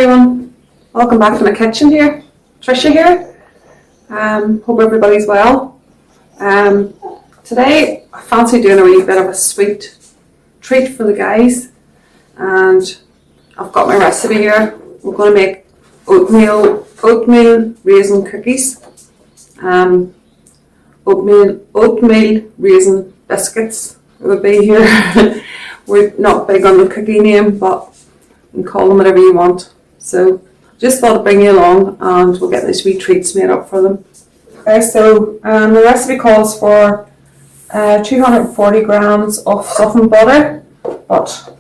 everyone, welcome back to my kitchen here. Trisha here. Hope everybody's well. Today I fancy doing a wee bit of a sweet treat for the guys, and I've got my recipe here. We're going to make oatmeal raisin cookies, oatmeal raisin biscuits. It would be here. We're not big on the cookie name, but you can call them whatever you want. So just thought I'd bring you along and we'll get these wee treats made up for them. Okay, so the recipe calls for 240 grams of softened butter, but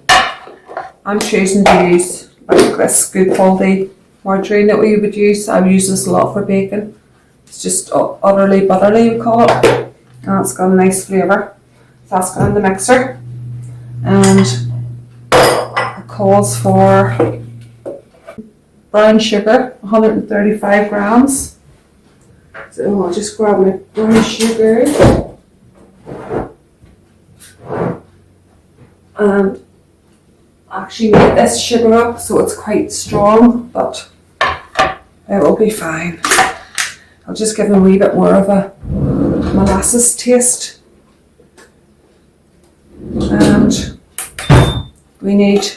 I'm choosing to use like this good quality margarine that we would use. I use this a lot for baking. It's just utterly buttery, we call it, and it's got a nice flavour. So that's going in the mixer, and it calls for brown sugar, 135 grams. So I'll just grab my brown sugar and actually make this sugar up so it's quite strong, but it will be fine. I'll just give them a wee bit more of a molasses taste. And we need,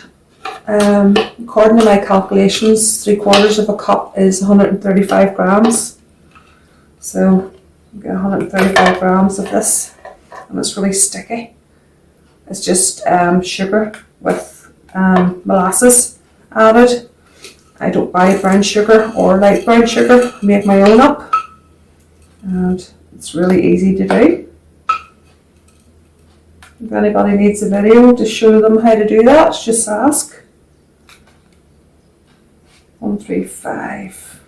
according to my calculations, 3/4 of a cup is 135 grams. So you get 135 grams of this, and it's really sticky. It's just sugar with molasses added. I don't buy brown sugar or light brown sugar. I make my own up, and it's really easy to do. If anybody needs a video to show them how to do that, just ask. 135.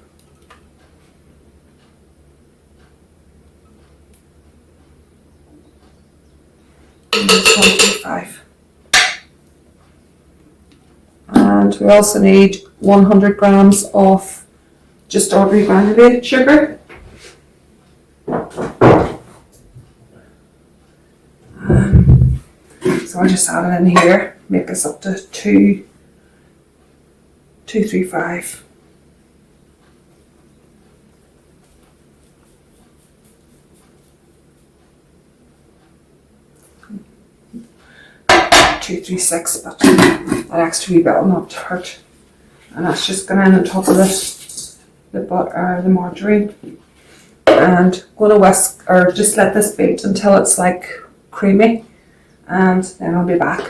And 135. And we also need 100 grams of just ordinary granulated sugar. So I'll just add it in here, make this up to 235. $236, but that extra wee bit will not hurt. And that's just going in on top of the margarine. And going to whisk or just let this beat until it's like creamy, and then I'll be back.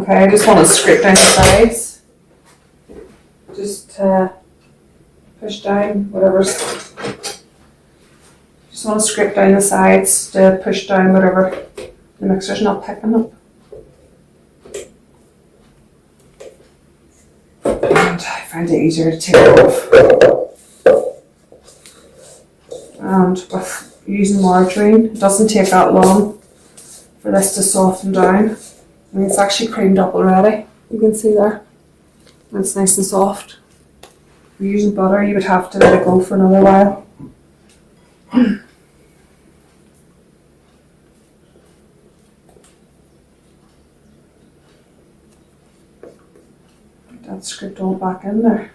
Okay, I just want to scrape down the sides. Just push down whatever's. Just want to scrape down the sides to push down whatever the mixer's not picking up. And I find it easier to take it off. And with using margarine, it doesn't take that long for this to soften down. I mean, it's actually creamed up already. You can see there. It's nice and soft. If you're using butter, you would have to let it go for another while. That script all back in there.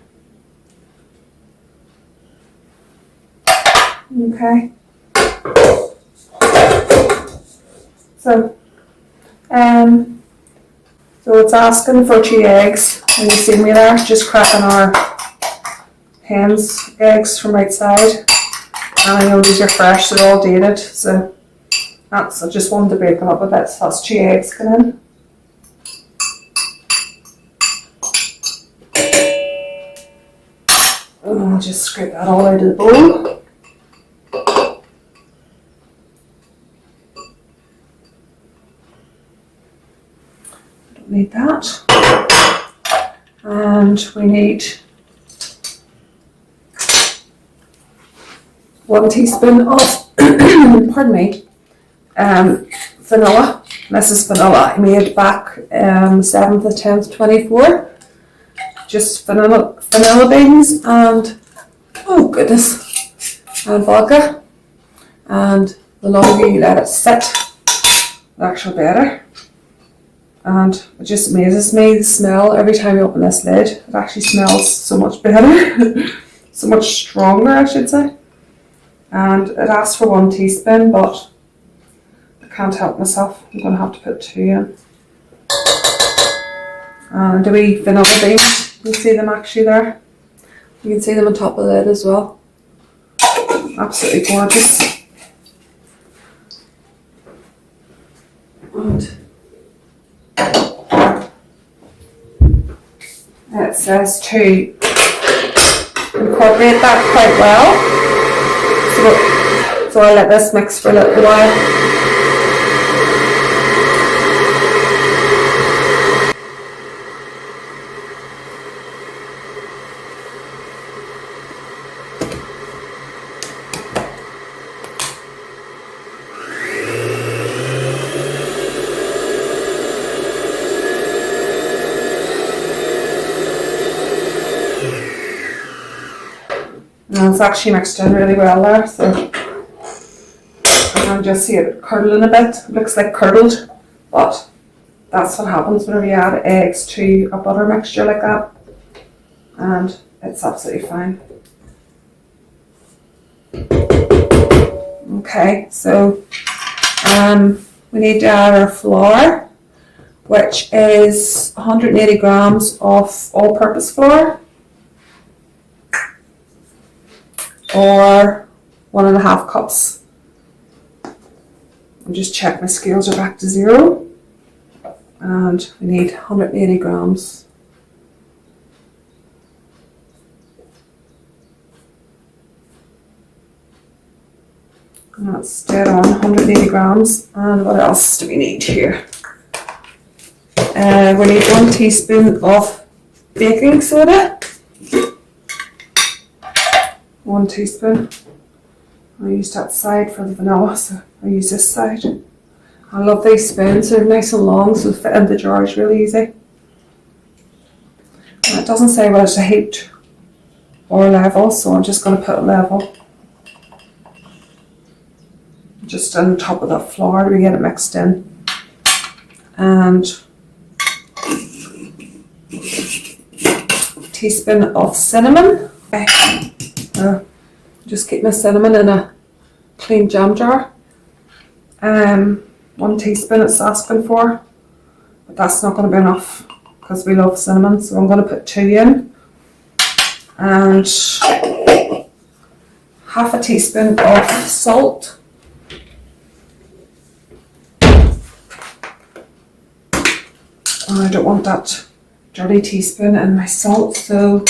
Okay. So it's asking for 2 eggs. And you see me there, just cracking our hen's eggs from outside. And I know these are fresh, they're all dated. So I just wanted to break them up a bit. So that's 2 eggs going in. And I'll just scrape that all out of the bowl. Don't need that. And we need 1 teaspoon of, pardon me, vanilla. This is vanilla I made back 7th of 10th 24. Just vanilla beans and, oh goodness, and vodka. And the longer you let it sit, the actual better. And it just amazes me, the smell, every time you open this lid, it actually smells so much better. So much stronger, I should say. And it asks for 1 teaspoon, but I can't help myself. I'm going to have to put 2 in. And the wee vanilla beans, you can see them actually there. You can see them on top of the lid as well. Absolutely gorgeous. And it says to incorporate that quite well. So I'll let this mix for a little while. And it's actually mixed in really well there, so I can just see it curdling a bit. It looks like curdled, but that's what happens whenever you add eggs to a butter mixture like that, and it's absolutely fine. Okay, so we need to add our flour, which is 180 grams of all-purpose flour, or 1.5 cups. I'll just check my scales are back to 0. And we need 180 grams. And that's dead on, 180 grams. And what else do we need here? We need 1 teaspoon of baking soda. 1 teaspoon. I used that side for the vanilla, so I use this side. I love these spoons, they're nice and long, so they fit in the jars really easy. And it doesn't say whether it's a heaped or level, so I'm just going to put a level. Just on top of that flour to get it mixed in. And a teaspoon of cinnamon. Okay. Just keep my cinnamon in a clean jam jar. 1 teaspoon it's asking for, but that's not going to be enough because we love cinnamon, so I'm going to put 2 in. And 1/2 teaspoon of salt. And I don't want that dirty teaspoon in my salt, so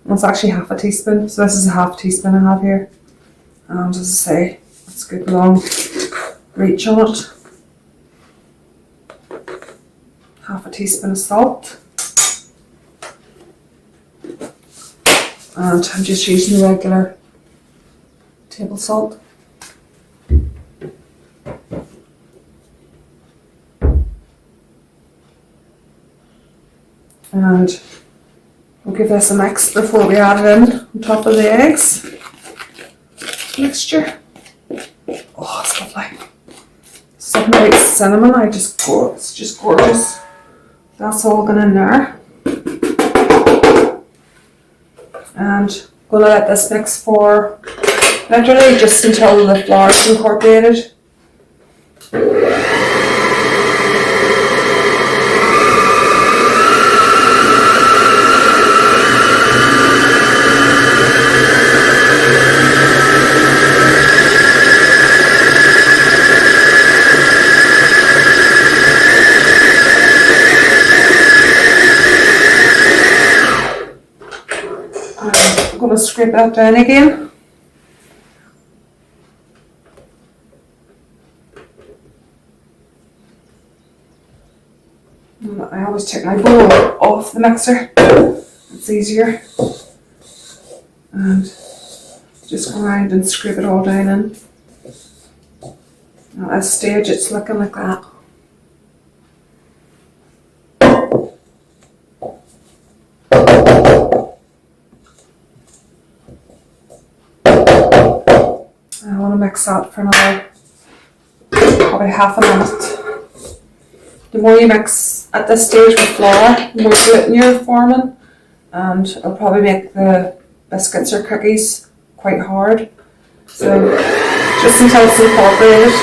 it's actually 1/2 teaspoon, so this is a 1/2 teaspoon I have here. And as I say, it's good long reach on it. 1/2 teaspoon of salt. And I'm just using the regular table salt. And we'll give this a mix before we add it in on top of the eggs mixture. Oh, it's lovely. Something like cinnamon, it's just gorgeous. That's all going in there. And I'm going to let this mix for literally just until the flour is incorporated. I'm going to scrape that down again. I always take my bowl off the mixer, it's easier. And just grind and scrape it all down in. Now at this stage it's looking like that. I want to mix that for another probably half a minute. The more you mix at this stage with flour, the more gluten you're forming, and it'll probably make the biscuits or cookies quite hard. So just until it's incorporated.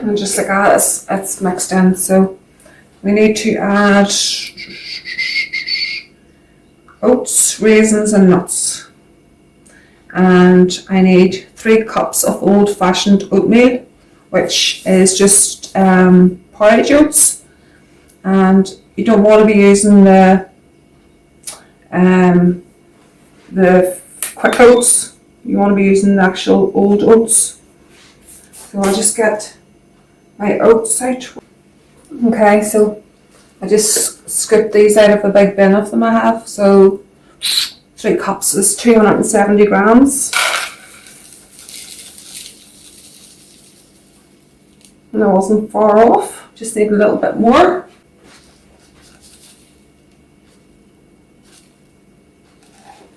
And just like that, it's mixed in. So we need to add oats, raisins and nuts. And I need 3 cups of old-fashioned oatmeal, which is just porridge oats. And you don't want to be using the quick oats. You want to be using the actual old oats. So I'll just get my oats out. Okay, so I just scooped these out of a big bin of them I have. So 3 cups is 270 grams. And I wasn't far off, just need a little bit more.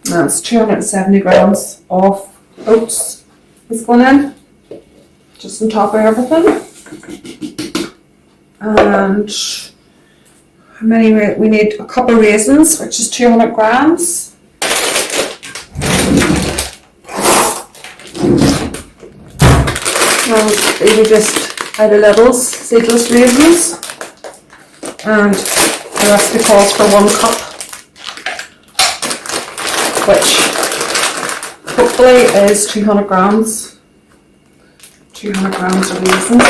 Now it's 270 grams of oats is going in, just on top of everything. And how many, we need a cup of raisins, which is 200 grams. Now these are just out of littles, seedless raisins, and the recipe calls for 1 cup, which hopefully is 200 grams. 200 grams of raisins,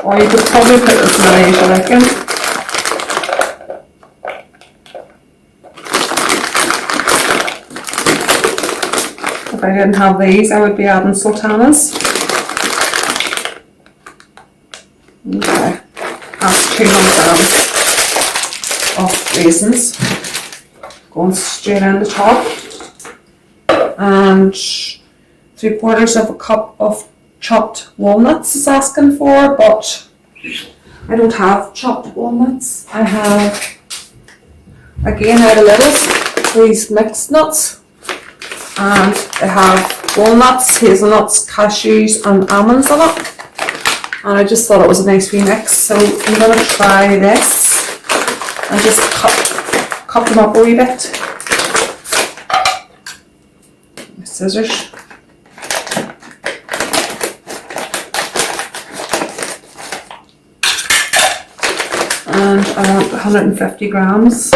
or you could probably put as many as you reckon. If I didn't have these, I would be adding sultanas. Okay, that's 200 grams of raisins going straight in the top, and 3/4 of a cup of chopped walnuts is asking for, but I don't have chopped walnuts. I have, again out of lettuce, these mixed nuts. And I have walnuts, hazelnuts, cashews and almonds on it. And I just thought it was a nice wee mix, so I'm going to try this and just cut them up a wee bit. My scissors. And I want 150 grams.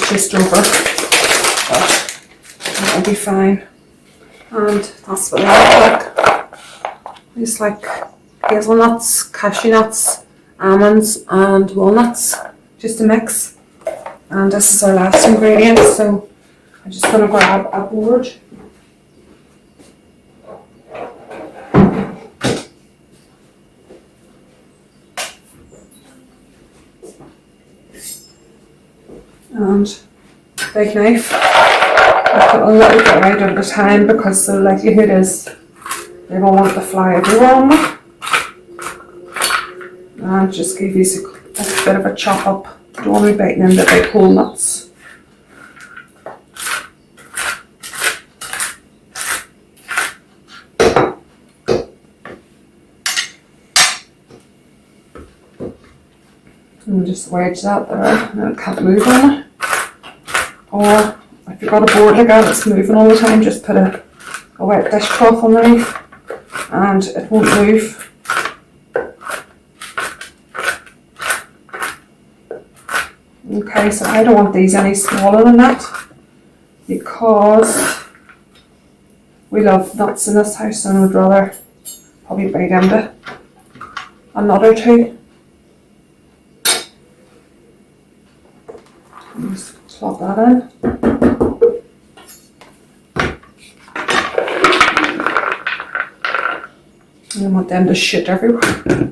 Just over, but that'll be fine. And that's what I look like. It's like hazelnuts, cashew nuts, almonds and walnuts, just a mix. And this is our last ingredient, so I'm just going to grab a board. And big knife. I put a little bit right at a time because the likelihood is they will want to fly everywhere on me. And just give these a bit of a chop up. Don't want to be biting into big walnuts. And just wedge that there, and it can't move on it. Or if you've got a board like that that's moving all the time, just put a wet dishcloth underneath and it won't move. Okay, so I don't want these any smaller than that because we love nuts in this house and would rather probably bite into another two. Just plop that in. I don't want them to shit everywhere.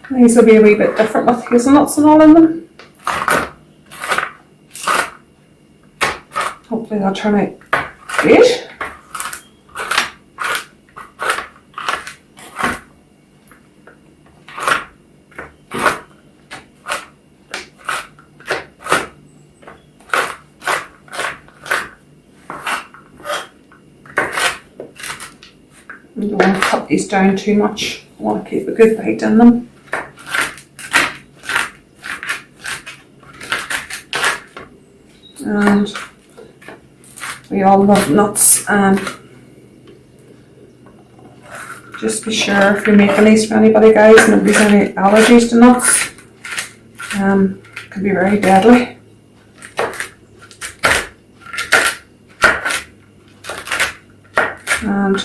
These will be a wee bit different with hazelnuts and all in them. Hopefully they'll turn out great. I don't want to cut these down too much. I want to keep a good bite in them. And we all love nuts, and just be sure if you're making these for anybody, guys, nobody's any allergies to nuts. Can be very deadly. And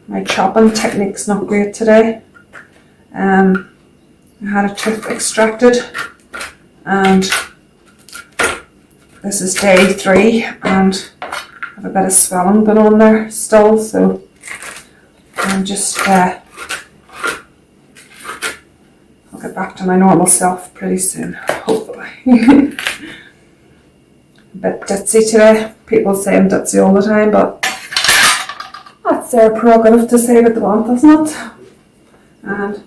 my chopping technique's not great today. I had a tooth extracted and this is day 3 and I have a bit of swelling going on there still, so I'm just I'll get back to my normal self pretty soon, hopefully. A bit ditzy today. People say I'm ditzy all the time, but that's their prerogative to say what they want, isn't it? And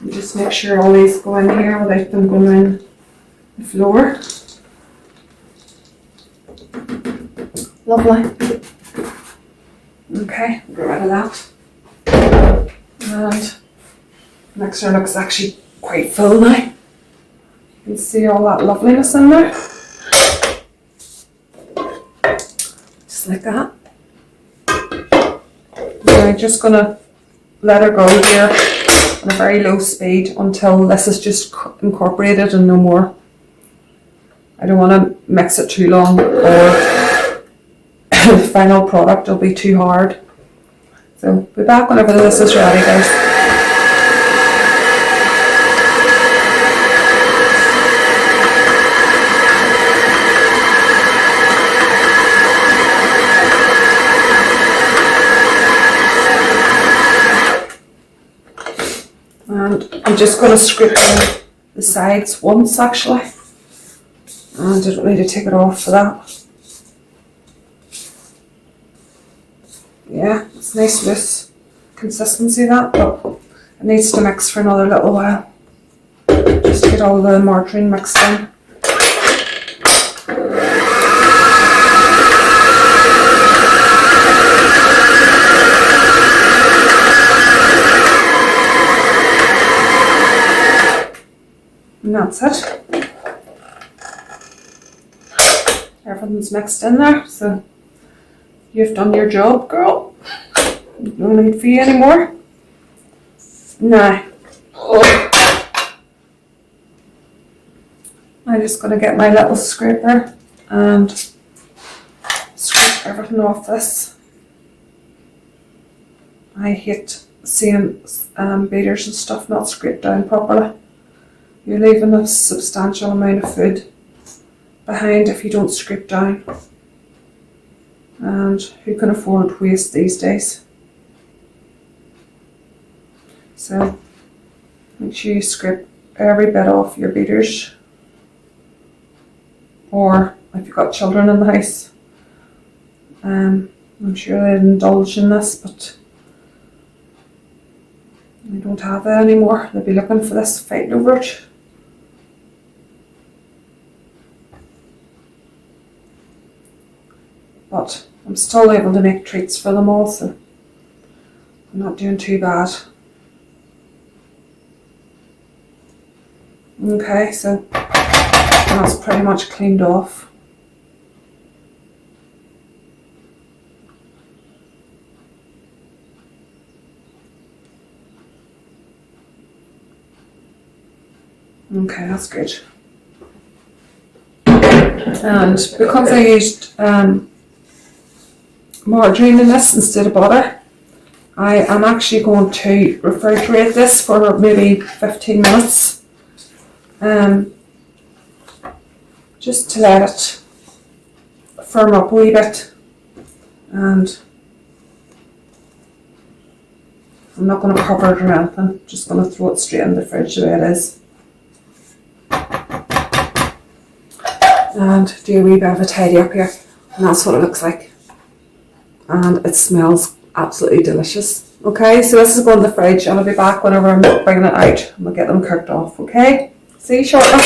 you just make sure all these go in here without them going in the floor. Lovely. Okay, get rid of that. And the mixer looks actually quite full now. You can see all that loveliness in there. Just like that. Now I'm just going to let her go here on a very low speed until this is just incorporated and no more. I don't want to mix it too long or the final product will be too hard. So be back whenever this is ready, guys. And I'm just going to scrape in the sides once actually. And I don't need to take it off for that. Yeah, it's nice loose consistency that, but it needs to mix for another little while. Just to get all the margarine mixed in. And that's it. Everything's mixed in there, so you've done your job, girl. No need for you anymore. Nah. Oh. I'm just going to get my little scraper and scrape everything off this. I hate seeing beaters and stuff not scraped down properly. You're leaving a substantial amount of food behind if you don't scrape down. And who can afford waste these days? So make sure you scrape every bit off your beaters. Or if you've got children in the house, I'm sure they'd indulge in this, but they don't have that anymore. They'll be looking for this, fighting over it. But I'm still able to make treats for them all, so I'm not doing too bad. Okay, so that's pretty much cleaned off. Okay, that's good. And because I used margarine in this instead of butter, I am actually going to refrigerate this for maybe 15 minutes. Just to let it firm up a wee bit. And I'm not going to cover it or anything, just going to throw it straight in the fridge the way it is. And do a wee bit of a tidy up here, and that's what it looks like. And it smells absolutely delicious. Okay, so this is going in the fridge, and I'll be back whenever I'm bringing it out, and we'll get them cooked off, okay? See you shortly.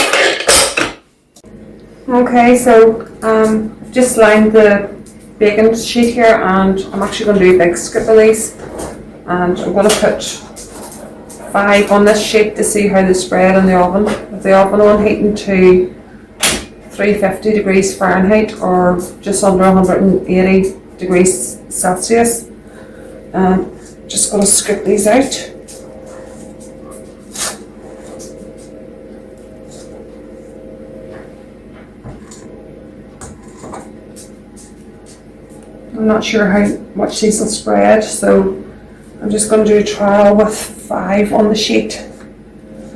Okay, so I've just lined the baking sheet here, and I'm actually going to do a big scoop of these, and I'm going to put 5 on this sheet to see how they spread in the oven. With the oven on heating to 350 degrees Fahrenheit or just under 180 degrees Celsius. Just going to scoop these out. I'm not sure how much these will spread, so I'm just going to do a trial with 5 on the sheet.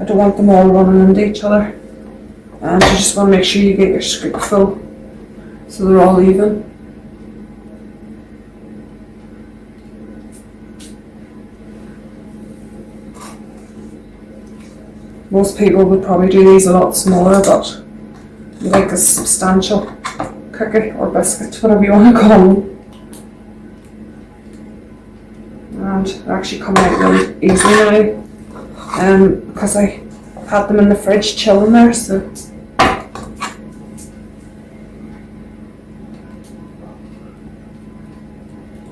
I don't want them all running into each other. And you just want to make sure you get your scoop full so they're all even. Most people would probably do these a lot smaller, but you like a substantial cookie or biscuit, whatever you want to call them. And they're actually coming out really easily now, because I had them in the fridge chilling there, so.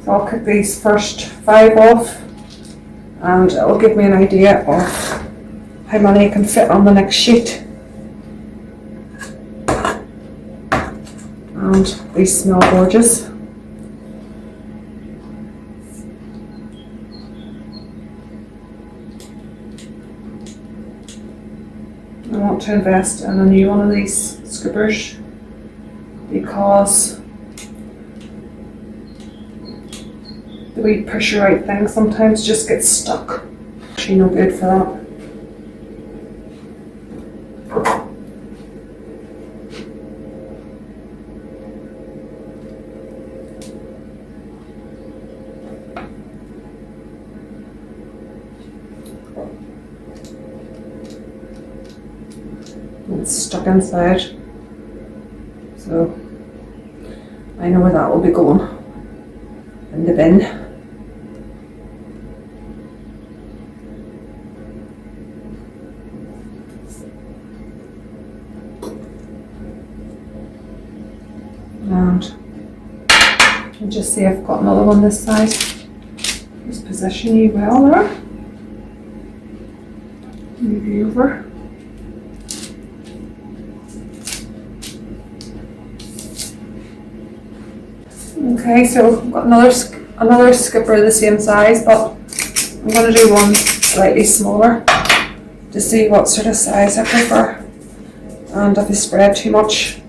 So I'll cook these first 5 off, and it'll give me an idea of how many I can fit on the next sheet. And these smell gorgeous. I want to invest in a new one of these scoopers because the wee pusher out thing sometimes just gets stuck. Actually no good for that. It's stuck inside, so I know where that will be going, in the bin. And I'll just see I've got another one this side. Just position you well there. Move you over. Okay, so I've got another skipper the same size, but I'm going to do one slightly smaller to see what sort of size I prefer. and if they spread too much,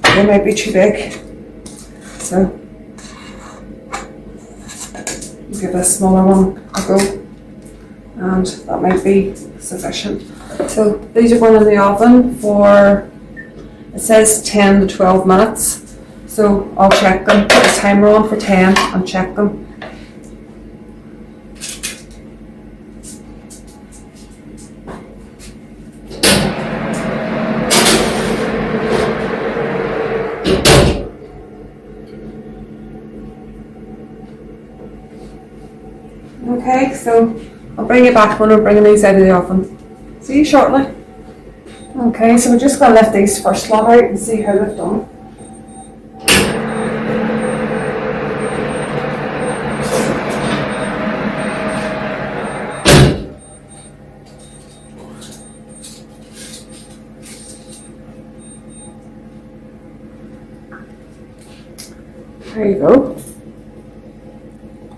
they might be too big. So give a smaller one a go, and that might be sufficient. So these are going in the oven for, it says 10 to 12 minutes. So I'll check them, put the timer on for 10 and check them. Okay, so I'll bring you back when I'm bringing these out of the oven. See you shortly. Okay, so we're just going to lift these first lot out and see how they've done. There you go.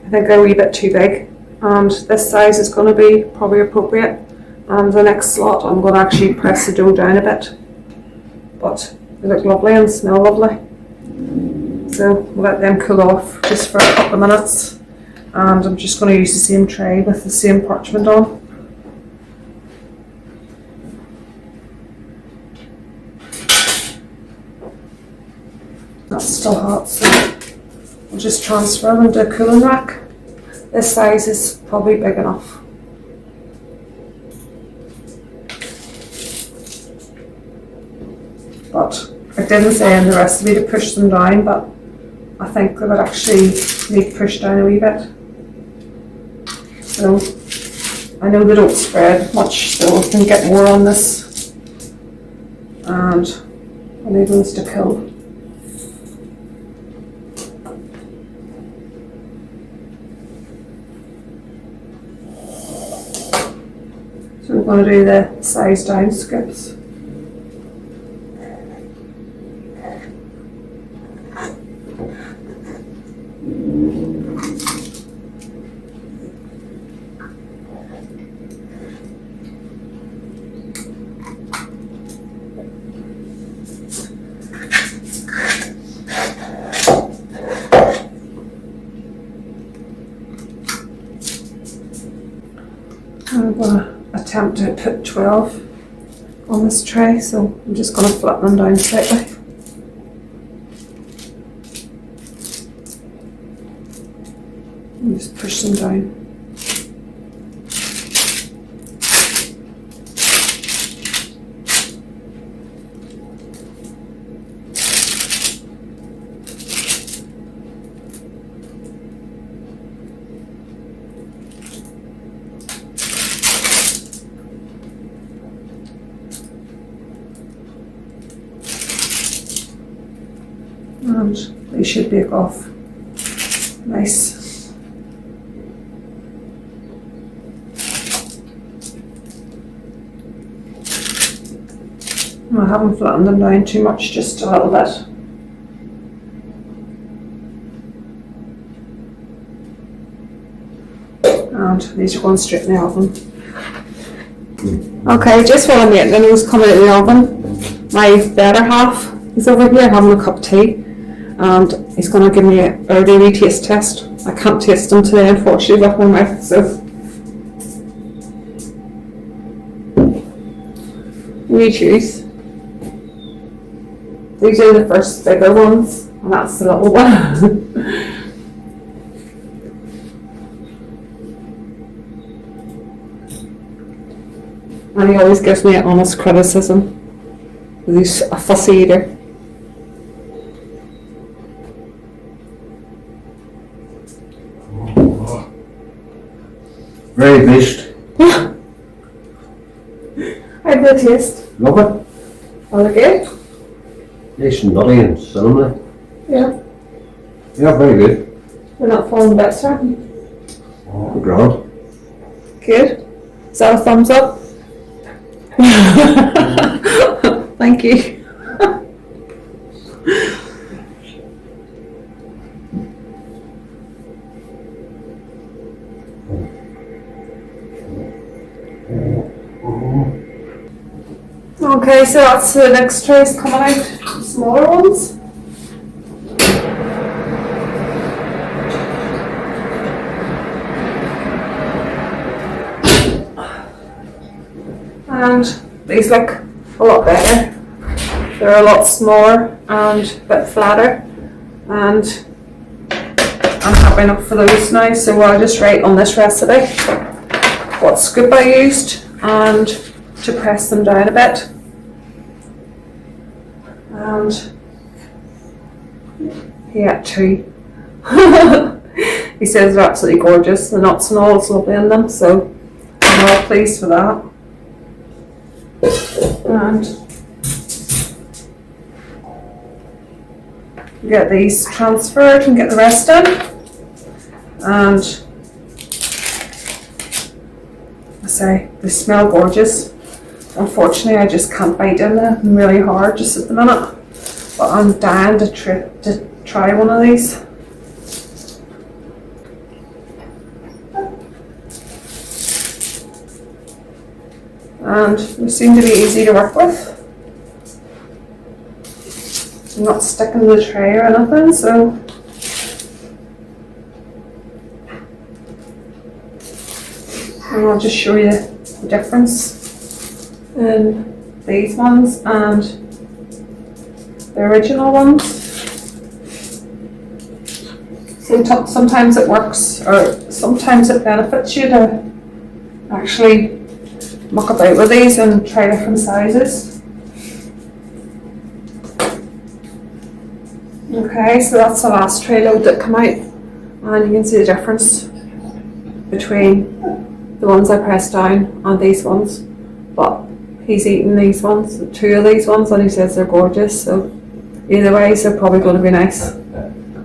I think they're a wee bit too big, and this size is going to be probably appropriate. And the next slot I'm going to actually press the dough down a bit, but they look lovely and smell lovely. So we'll let them cool off just for a couple of minutes, and I'm just going to use the same tray with the same parchment on. That's still hot, so we'll just transfer them into a cooling rack. This size is probably big enough. But it didn't say in the recipe to push them down, but I think they would actually need pushed down a wee bit. So I know they don't spread much, so we can get more on this. And I need those to cool. So we're going to do the size down scoops. I'm going to attempt to put 12 on this tray, so I'm just going to flatten them down slightly. And just push them down. And they should bake off nice. I haven't flattened them down too much, just a little bit. And these are going straight in the oven. Okay, just while I'm waiting, those coming out of the oven, my better half is over here having a cup of tea, and he's going to give me a daily taste test. I can't taste them today, unfortunately, with my mouth, so you choose. These are the first bigger ones, and that's the little one. And he always gives me an honest criticism. He's a fussy eater. Very mixed. Yeah. How'd they taste? Love it. Are they good? Nice and nutty and cinnamony. Yeah. Yeah, very good. They're not falling a bit, sir. Grand. Good. Is that a thumbs up? Thank you. Okay, so that's the next trays coming out, smaller ones. And these look a lot better. They're a lot smaller and a bit flatter, and I'm happy enough for those now. So I'll just write on this recipe what scoop I used and to press them down a bit. And he had 2. He says they're absolutely gorgeous. The nuts and all is lovely in them, so I'm all pleased with that. And get these transferred and get the rest in. And I say they smell gorgeous. Unfortunately, I just can't bite in them really hard just at the minute. But I'm dying to try one of these. And they seem to be easy to work with. I'm not sticking to the tray or anything, so and I'll just show you the difference in these ones and the original ones. So sometimes it works, or sometimes it benefits you to actually muck about with these and try different sizes. Okay, so that's the last tray load that come out, and you can see the difference between the ones I pressed down and these ones. But he's eaten these ones, 2 of these ones, and he says they're gorgeous, so either way they're probably going to be nice.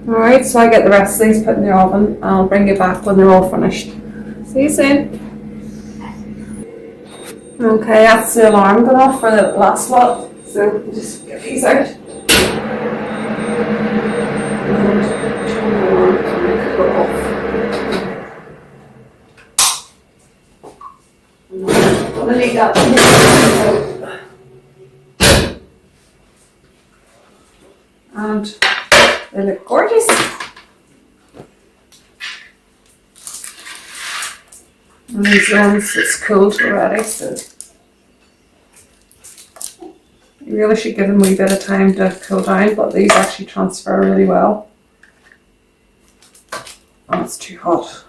Alright, so I get the rest of these put in the oven and I'll bring you back when they're all finished. See you soon. Okay, that's the alarm going off for the last lot, so we'll just get these out. And turn the alarm to make it go off. I'm going to need that to and they look gorgeous. And these ones, it's cooled already, so you really should give them a wee bit of time to cool down, but these actually transfer really well. Oh, it's too hot.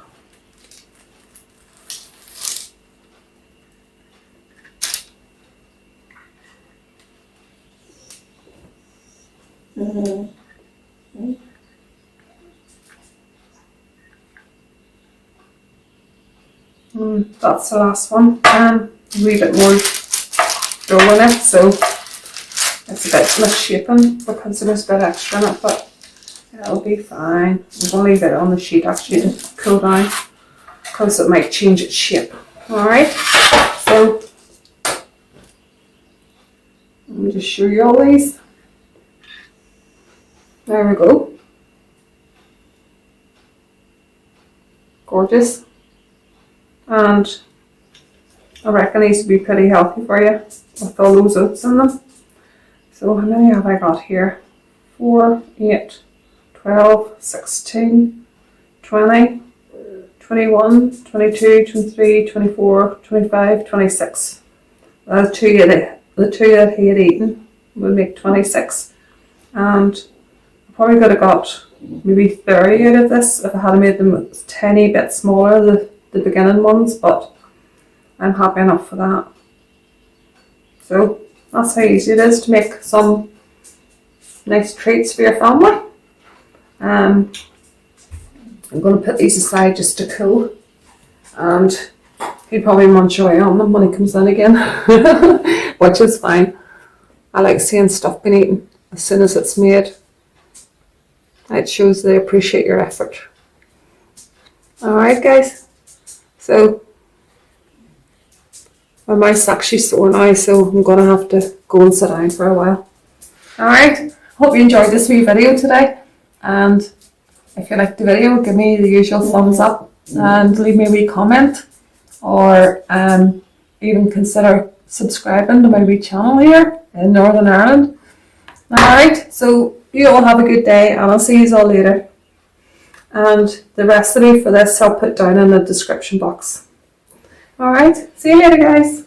That's the last one, and a wee bit more dough in it, so it's a bit misshapen because there was a bit extra in it, but it'll be fine. I'm going to leave it on the sheet actually to cool down because it might change its shape. Alright, so let me just show you all these. There we go. Gorgeous. And I reckon these would be pretty healthy for you with all those oats in them. So how many have I got here? 4, 8, 12, 16, 20, 21, 22, 23, 24, 25, 26. The two that he had eaten would make 26. And I probably could have got maybe 30 out of this if I had made them a tiny bit smaller, the beginning ones, but I'm happy enough for that. So that's how easy it is to make some nice treats for your family. I'm going to put these aside just to cool, and he'll probably munch away on them when he comes in again, which is fine. I like seeing stuff being eaten as soon as it's made. It shows they appreciate your effort. Alright guys, so my mouth's actually sore now, so I'm going to have to go and sit down for a while. Alright, hope you enjoyed this wee video today, and if you liked the video, give me the usual thumbs up and leave me a wee comment, or even consider subscribing to my wee channel here in Northern Ireland. Alright, so you all have a good day and I'll see you all later. And the recipe for this I'll put down in the description box. Alright, see you later guys.